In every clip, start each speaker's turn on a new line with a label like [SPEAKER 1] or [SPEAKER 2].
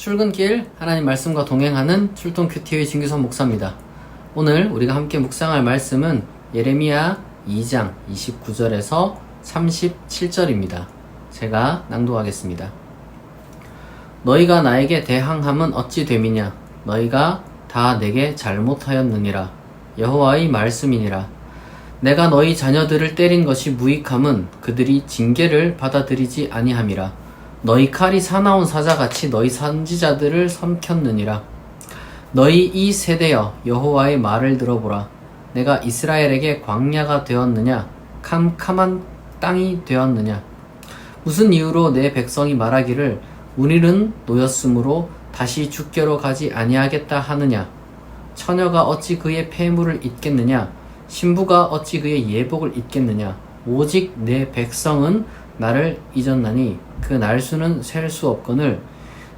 [SPEAKER 1] 출근길 하나님 말씀과 동행하는 출동큐티의 진규선 목사입니다. 오늘 우리가 함께 묵상할 말씀은 예레미야 2장 29절에서 37절입니다. 제가 낭독하겠습니다. 너희가 나에게 대항함은 어찌 됨이냐? 너희가 다 내게 잘못하였느니라. 여호와의 말씀이니라. 내가 너희 자녀들을 때린 것이 무익함은 그들이 징계를 받아들이지 아니함이라. 너희 칼이 사나운 사자같이 너희 선지자들을 삼켰느니라. 너희 이 세대여 여호와의 말을 들어보라. 내가 이스라엘에게 광야가 되었느냐? 캄캄한 땅이 되었느냐? 무슨 이유로 내 백성이 말하기를 우리는 노였으므로 다시 죽게로 가지 아니하겠다 하느냐? 처녀가 어찌 그의 폐물을 잊겠느냐? 신부가 어찌 그의 예복을 잊겠느냐? 오직 내 백성은 나를 잊었나니 그 날수는 셀 수 없거늘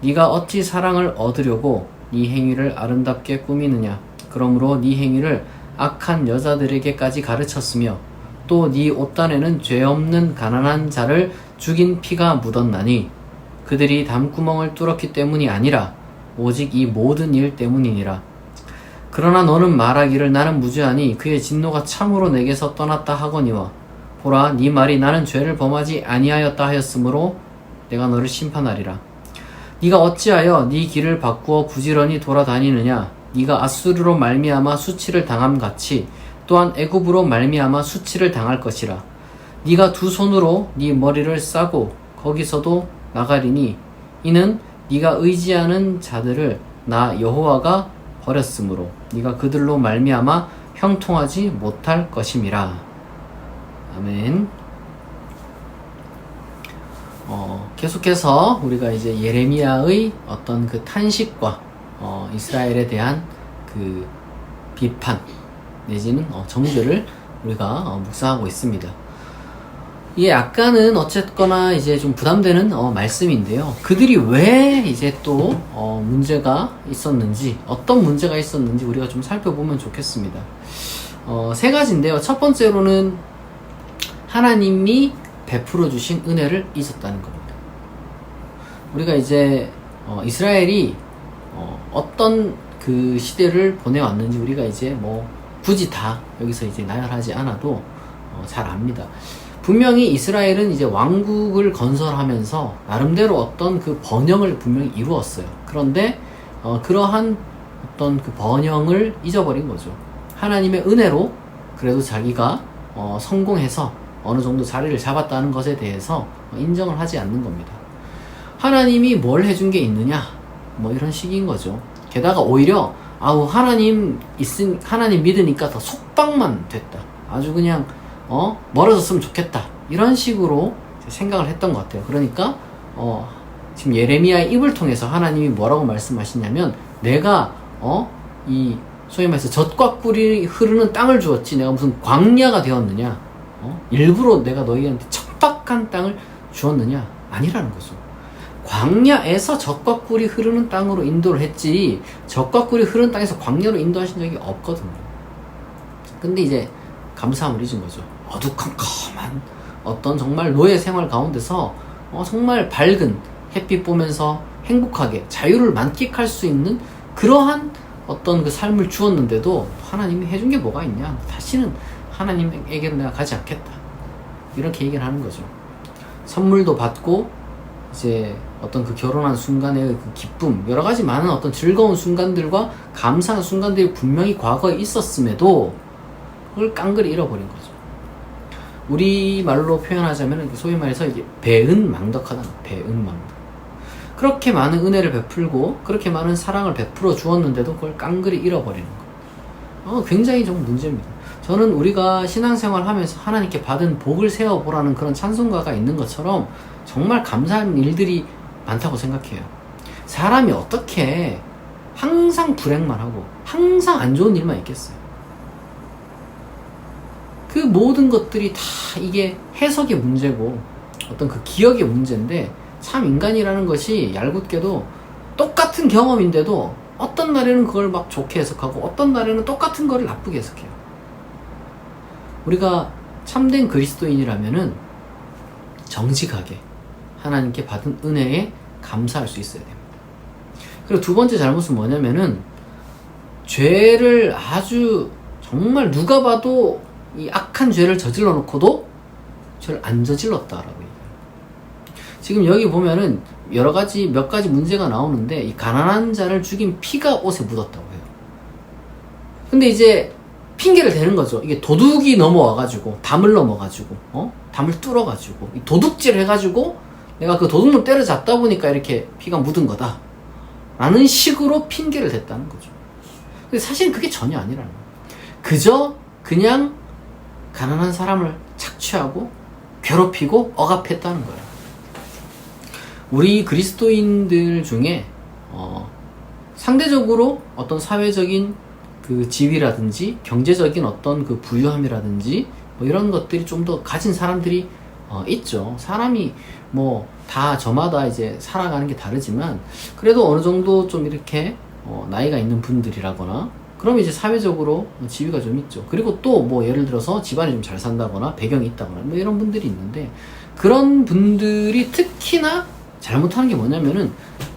[SPEAKER 1] 네가 어찌 사랑을 얻으려고 네 행위를 아름답게 꾸미느냐? 그러므로 네 행위를 악한 여자들에게까지 가르쳤으며 또 네 옷단에는 죄 없는 가난한 자를 죽인 피가 묻었나니 그들이 담구멍을 뚫었기 때문이 아니라 오직 이 모든 일 때문이니라. 그러나 너는 말하기를 나는 무죄하니 그의 진노가 참으로 내게서 떠났다 하거니와 보라 네 말이 나는 죄를 범하지 아니하였다 하였으므로 내가 너를 심판하리라. 네가 어찌하여 네 길을 바꾸어 부지런히 돌아다니느냐? 네가 아수르로 말미암아 수치를 당함같이 또한 애굽으로 말미암아 수치를 당할 것이라. 네가 두 손으로 네 머리를 싸고 거기서도 나가리니 이는 네가 의지하는 자들을 나 여호와가 버렸으므로 네가 그들로 말미암아 형통하지 못할 것임이라. 아멘. 계속해서 우리가 이제 예레미야의 어떤 그 탄식과 이스라엘에 대한 그 비판 내지는 정죄를 우리가 묵상하고 있습니다. 이게 약간은 어쨌거나 이제 좀 부담되는 말씀인데요. 그들이 왜 이제 또 문제가 있었는지, 어떤 문제가 있었는지 우리가 좀 살펴보면 좋겠습니다. 세 가지인데요. 첫 번째로는 하나님이 베풀어 주신 은혜를 잊었다는 겁니다. 우리가 이제 이스라엘이 어떤 그 시대를 보내왔는지 우리가 이제 뭐 굳이 다 여기서 이제 나열하지 않아도 잘 압니다. 분명히 이스라엘은 이제 왕국을 건설하면서 나름대로 어떤 그 번영을 분명히 이루었어요. 그런데 그러한 어떤 그 번영을 잊어버린 거죠. 하나님의 은혜로 그래도 자기가 성공해서 어느 정도 자리를 잡았다는 것에 대해서 인정을 하지 않는 겁니다. 하나님이 뭘 해준 게 있느냐? 뭐 이런 식인 거죠. 게다가 오히려 하나님 믿으니까 더 속박만 됐다. 아주 그냥 멀어졌으면 좋겠다. 이런 식으로 생각을 했던 것 같아요. 그러니까 지금 예레미야의 입을 통해서 하나님이 뭐라고 말씀하시냐면 내가 이 소위 말해서 젖과 꿀이 흐르는 땅을 주었지 내가 무슨 광야가 되었느냐? 일부러 내가 너희한테 척박한 땅을 주었느냐? 아니라는 거죠. 광야에서 젖과 꿀이 흐르는 땅으로 인도를 했지 젖과 꿀이 흐르는 땅에서 광야로 인도하신 적이 없거든요. 근데 이제 감사함을 잊은 거죠. 어두컴컴한 어떤 정말 노예 생활 가운데서 정말 밝은 햇빛 보면서 행복하게 자유를 만끽할 수 있는 그러한 어떤 그 삶을 주었는데도 하나님이 해준 게 뭐가 있냐? 다시는 하나님에게로 내가 가지 않겠다. 이렇게 얘기를 하는 거죠. 선물도 받고 이제 어떤 그 결혼한 순간의 그 기쁨, 여러 가지 많은 어떤 즐거운 순간들과 감사한 순간들이 분명히 과거에 있었음에도 그걸 깡그리 잃어버린 거죠. 우리말로 표현하자면 소위 말해서 이게 배은망덕하다. 배은망덕. 그렇게 많은 은혜를 베풀고 그렇게 많은 사랑을 베풀어 주었는데도 그걸 깡그리 잃어버리는 거. 굉장히 좀 문제입니다. 저는 우리가 신앙생활 하면서 하나님께 받은 복을 세워보라는 그런 찬송가가 있는 것처럼 정말 감사한 일들이 많다고 생각해요. 사람이 어떻게 항상 불행만 하고 항상 안 좋은 일만 있겠어요? 그 모든 것들이 다 이게 해석의 문제고 어떤 그 기억의 문제인데 참 인간이라는 것이 얄궂게도 똑같은 경험인데도 어떤 날에는 그걸 막 좋게 해석하고 어떤 날에는 똑같은 거를 나쁘게 해석해요. 우리가 참된 그리스도인이라면은 정직하게 하나님께 받은 은혜에 감사할 수 있어야 됩니다. 그리고 두 번째 잘못은 뭐냐면은 죄를 아주 정말 누가 봐도 이 악한 죄를 저질러 놓고도 죄를 안 저질렀다라고 얘기해요. 지금 여기 보면은 여러 가지 몇 가지 문제가 나오는데 이 가난한 자를 죽인 피가 옷에 묻었다고 해요. 근데 이제 핑계를 대는 거죠. 이게 도둑이 넘어와가지고 담을 넘어가지고 담을 뚫어가지고 도둑질 해가지고 내가 그 도둑놈 때려잡다 보니까 이렇게 피가 묻은 거다 라는 식으로 핑계를 댔다는 거죠. 근데 사실 그게 전혀 아니라는 거예요. 그저 그냥 가난한 사람을 착취하고 괴롭히고 억압했다는 거예요. 우리 그리스도인들 중에 상대적으로 어떤 사회적인 그 지위라든지 경제적인 어떤 그 부유함이라든지 뭐 이런 것들이 좀 더 가진 사람들이 있죠. 사람이 뭐 다 저마다 이제 살아가는 게 다르지만 그래도 어느 정도 좀 이렇게 나이가 있는 분들이라거나 그러면 이제 사회적으로 지위가 좀 있죠. 그리고 또 뭐 예를 들어서 집안이 좀 잘 산다거나 배경이 있다거나 뭐 이런 분들이 있는데 그런 분들이 특히나 잘못하는 게 뭐냐면은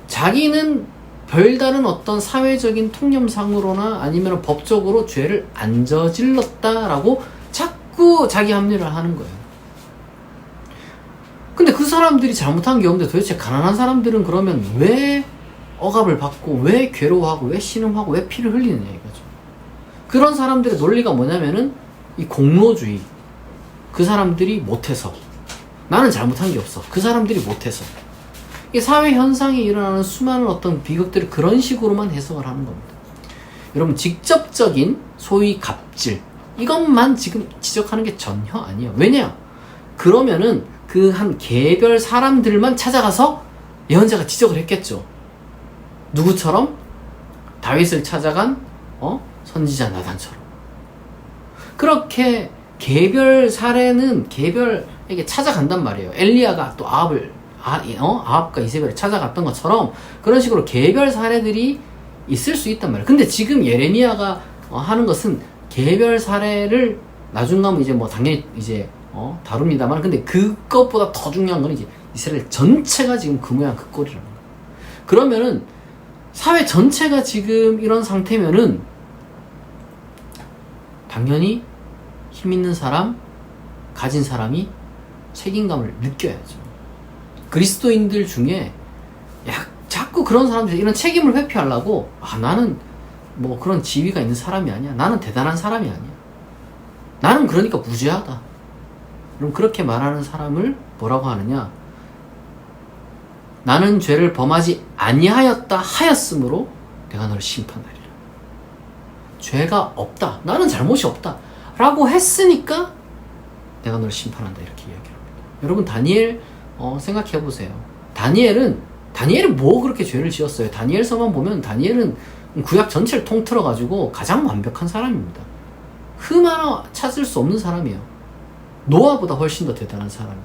[SPEAKER 1] 자기는 별다른 어떤 사회적인 통념상으로나 아니면 법적으로 죄를 안 저질렀다라고 자꾸 자기 합리를 하는 거예요. 근데 그 사람들이 잘못한 게 없는데 도대체 가난한 사람들은 그러면 왜 억압을 받고 왜 괴로워하고 왜 신음하고 왜 피를 흘리느냐 이거죠. 그런 사람들의 논리가 뭐냐면은 이 공로주의. 그 사람들이 못해서 나는 잘못한 게 없어. 그 사람들이 못해서. 이 사회 현상에 일어나는 수많은 어떤 비극들을 그런 식으로만 해석을 하는 겁니다. 여러분 직접적인 소위 갑질 이것만 지금 지적하는 게 전혀 아니에요. 왜냐? 그러면은 그 한 개별 사람들만 찾아가서 예언자가 지적을 했겠죠. 누구처럼? 다윗을 찾아간 선지자 나단처럼. 그렇게 개별 사례는 개별에게 찾아간단 말이에요. 엘리야가 또 아합과 이세벨을 찾아갔던 것처럼 그런 식으로 개별 사례들이 있을 수 있단 말이에요. 근데 지금 예레미야가 하는 것은 개별 사례를 나중 가면 이제 뭐 당연히 이제 다룹니다만 근데 그것보다 더 중요한 건 이제 이스라엘 전체가 지금 그 모양 그 꼴이라는 거예요. 그러면은 사회 전체가 지금 이런 상태면은 당연히 힘 있는 사람, 가진 사람이 책임감을 느껴야죠. 그리스도인들 중에 자꾸 그런 사람들이 이런 책임을 회피하려고 나는 뭐 그런 지위가 있는 사람이 아니야. 나는 대단한 사람이 아니야. 나는 그러니까 무죄하다. 그럼 그렇게 말하는 사람을 뭐라고 하느냐? 나는 죄를 범하지 아니하였다 하였으므로 내가 너를 심판하리라. 죄가 없다. 나는 잘못이 없다. 라고 했으니까 내가 너를 심판한다. 이렇게 이야기합니다. 여러분 다니엘 생각해보세요. 다니엘은 뭐 그렇게 죄를 지었어요? 다니엘서만 보면 다니엘은 구약 전체를 통틀어가지고 가장 완벽한 사람입니다. 흠 하나 찾을 수 없는 사람이에요. 노아보다 훨씬 더 대단한 사람,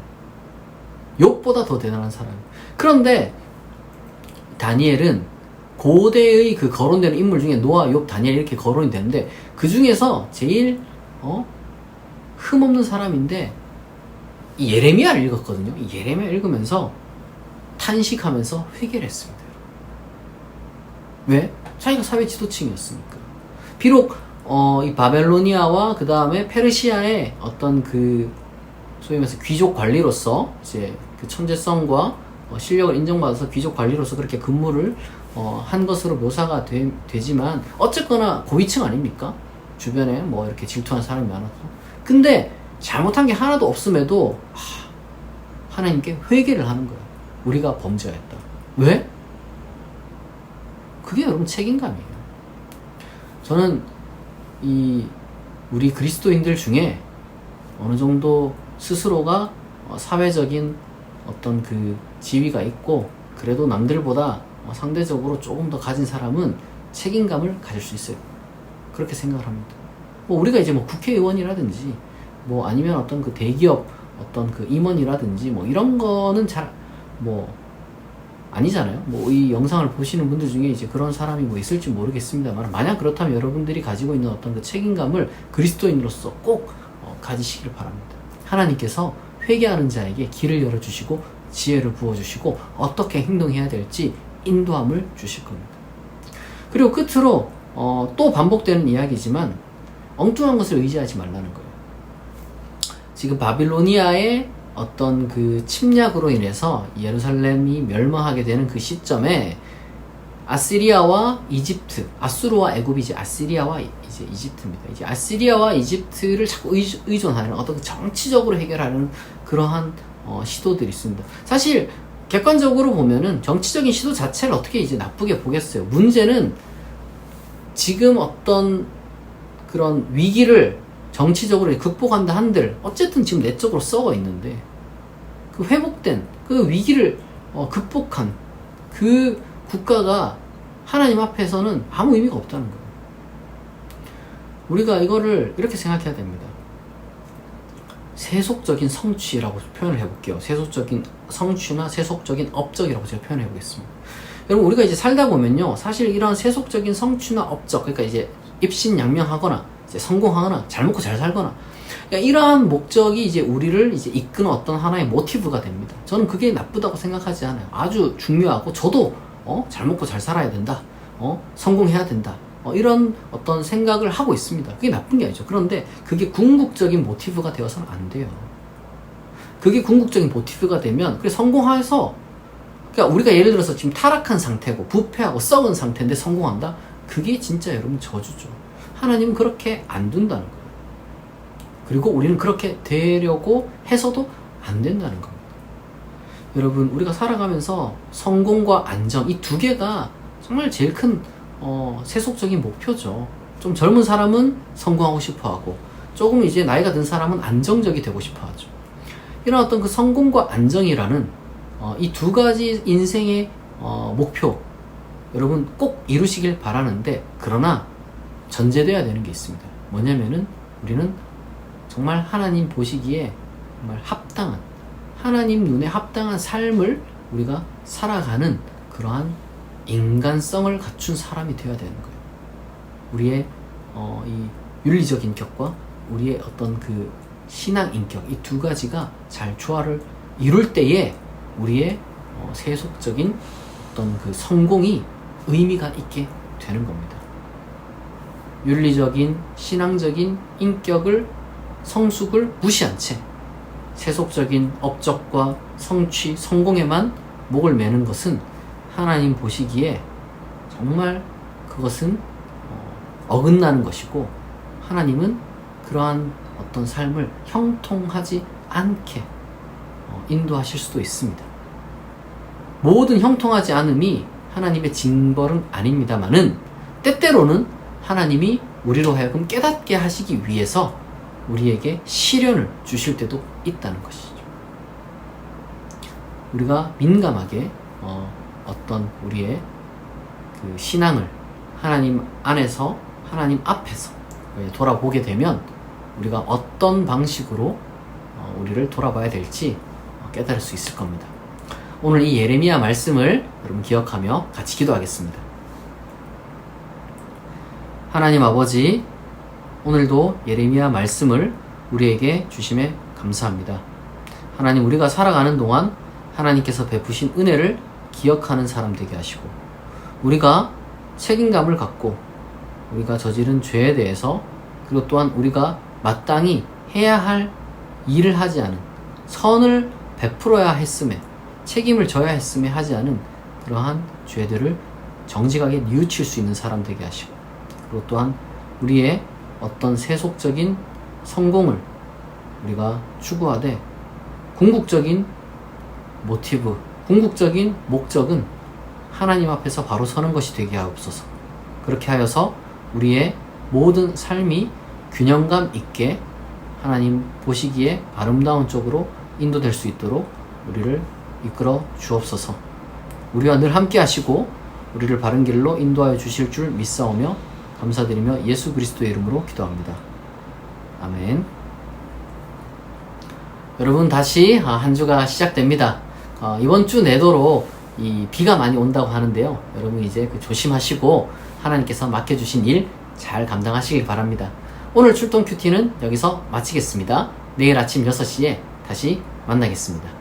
[SPEAKER 1] 욥보다 더 대단한 사람. 그런데 다니엘은 고대의 그 거론되는 인물 중에 노아, 욥, 다니엘 이렇게 거론이 되는데 그 중에서 제일 흠 없는 사람인데 이 예레미야를 읽었거든요. 이 예레미야 읽으면서 탄식하면서 회개를 했습니다. 왜? 자기가 사회 지도층이었으니까. 비록 이 바벨로니아와 그 다음에 페르시아의 어떤 그 소위 말해서 귀족 관리로서 이제 그 천재성과 실력을 인정받아서 귀족 관리로서 그렇게 근무를 한 것으로 묘사가 되지만 어쨌거나 고위층 아닙니까? 주변에 뭐 이렇게 질투하는 사람이 많았고. 근데 잘못한 게 하나도 없음에도 하나님께 회개를 하는 거예요. 우리가 범죄했다. 왜? 그게 여러분 책임감이에요. 저는 우리 그리스도인들 중에 어느 정도 스스로가 사회적인 어떤 그 지위가 있고 그래도 남들보다 상대적으로 조금 더 가진 사람은 책임감을 가질 수 있어요. 그렇게 생각을 합니다. 뭐 우리가 이제 뭐 국회의원이라든지 뭐 아니면 어떤 그 대기업 어떤 그 임원이라든지 뭐 이런 거는 잘 뭐 아니잖아요. 뭐 이 영상을 보시는 분들 중에 이제 그런 사람이 뭐 있을지 모르겠습니다만 만약 그렇다면 여러분들이 가지고 있는 어떤 그 책임감을 그리스도인으로서 꼭 가지시길 바랍니다. 하나님께서 회개하는 자에게 길을 열어주시고 지혜를 부어주시고 어떻게 행동해야 될지 인도함을 주실 겁니다. 그리고 끝으로 또 반복되는 이야기지만 엉뚱한 것을 의지하지 말라는 거예요. 지금 바빌로니아의 어떤 그 침략으로 인해서 예루살렘이 멸망하게 되는 그 시점에 아시리아와 이집트, 아수르와 애굽이 이제 아시리아와 이제 이집트입니다. 이제 아시리아와 이집트를 자꾸 의존하는 어떤 정치적으로 해결하는 그러한 시도들이 있습니다. 사실 객관적으로 보면은 정치적인 시도 자체를 어떻게 이제 나쁘게 보겠어요. 문제는 지금 어떤 그런 위기를 정치적으로 극복한다 한들 어쨌든 지금 내적으로 썩어 있는데 그 회복된 그 위기를 극복한 그 국가가 하나님 앞에서는 아무 의미가 없다는 거예요. 우리가 이거를 이렇게 생각해야 됩니다. 세속적인 성취라고 표현을 해볼게요. 세속적인 성취나 세속적인 업적이라고 제가 표현해 보겠습니다. 여러분, 우리가 이제 살다 보면요, 사실 이런 세속적인 성취나 업적, 그러니까 이제 입신양명하거나 이제 성공하거나 잘 먹고 잘 살거나, 그러니까 이러한 목적이 이제 우리를 이제 이끄는 어떤 하나의 모티브가 됩니다. 저는 그게 나쁘다고 생각하지 않아요. 아주 중요하고, 저도 잘 먹고 잘 살아야 된다, 성공해야 된다, 이런 어떤 생각을 하고 있습니다. 그게 나쁜 게 아니죠. 그런데 그게 궁극적인 모티브가 되어서는 안 돼요. 그게 궁극적인 모티브가 되면, 그래 성공해서, 그러니까 우리가 예를 들어서 지금 타락한 상태고 부패하고 썩은 상태인데 성공한다? 그게 진짜 여러분 저주죠. 하나님은 그렇게 안 둔다는 거예요. 그리고 우리는 그렇게 되려고 해서도 안 된다는 겁니다. 여러분, 우리가 살아가면서 성공과 안정, 이 두 개가 정말 제일 큰 세속적인 목표죠. 좀 젊은 사람은 성공하고 싶어 하고, 조금 이제 나이가 든 사람은 안정적이 되고 싶어 하죠. 이런 어떤 그 성공과 안정이라는 이 두 가지 인생의 목표, 여러분 꼭 이루시길 바라는데, 그러나 전제되어야 되는 게 있습니다. 뭐냐면은 우리는 정말 하나님 보시기에 정말 합당한, 하나님 눈에 합당한 삶을 우리가 살아가는 그러한 인간성을 갖춘 사람이 되어야 되는 거예요. 우리의 이 윤리적 인격과 우리의 어떤 그 신앙 인격, 이 두 가지가 잘 조화를 이룰 때에 우리의 세속적인 어떤 그 성공이 의미가 있게 되는 겁니다. 윤리적인 신앙적인 인격을, 성숙을 무시한 채 세속적인 업적과 성취, 성공에만 목을 매는 것은 하나님 보시기에 정말 그것은 어긋나는 것이고, 하나님은 그러한 어떤 삶을 형통하지 않게 인도하실 수도 있습니다. 모든 형통하지 않음이 하나님의 징벌은 아닙니다만은, 때때로는 하나님이 우리로 하여금 깨닫게 하시기 위해서 우리에게 시련을 주실 때도 있다는 것이죠. 우리가 민감하게 어떤 우리의 그 신앙을 하나님 안에서, 하나님 앞에서 돌아보게 되면 우리가 어떤 방식으로 우리를 돌아봐야 될지 깨달을 수 있을 겁니다. 오늘 이 예레미야 말씀을 여러분 기억하며 같이 기도하겠습니다. 하나님 아버지, 오늘도 예레미야 말씀을 우리에게 주심에 감사합니다. 하나님, 우리가 살아가는 동안 하나님께서 베푸신 은혜를 기억하는 사람 되게 하시고, 우리가 책임감을 갖고 우리가 저지른 죄에 대해서, 그리고 또한 우리가 마땅히 해야 할 일을 하지 않은, 선을 베풀어야 했음에, 책임을 져야 했음에 하지 않은 그러한 죄들을 정직하게 뉘우칠 수 있는 사람 되게 하시고, 그리고 또한 우리의 어떤 세속적인 성공을 우리가 추구하되 궁극적인 모티브, 궁극적인 목적은 하나님 앞에서 바로 서는 것이 되게 하옵소서. 그렇게 하여서 우리의 모든 삶이 균형감 있게 하나님 보시기에 아름다운 쪽으로 인도될 수 있도록 우리를 이끌어 주옵소서. 우리와 늘 함께 하시고 우리를 바른 길로 인도하여 주실 줄 믿사오며 감사드리며 예수 그리스도의 이름으로 기도합니다. 아멘. 여러분, 다시 한 주가 시작됩니다. 이번 주 내도록 이 비가 많이 온다고 하는데요. 여러분 이제 조심하시고 하나님께서 맡겨주신 일 잘 감당하시길 바랍니다. 오늘 출동 큐티는 여기서 마치겠습니다. 내일 아침 6시에 다시 만나겠습니다.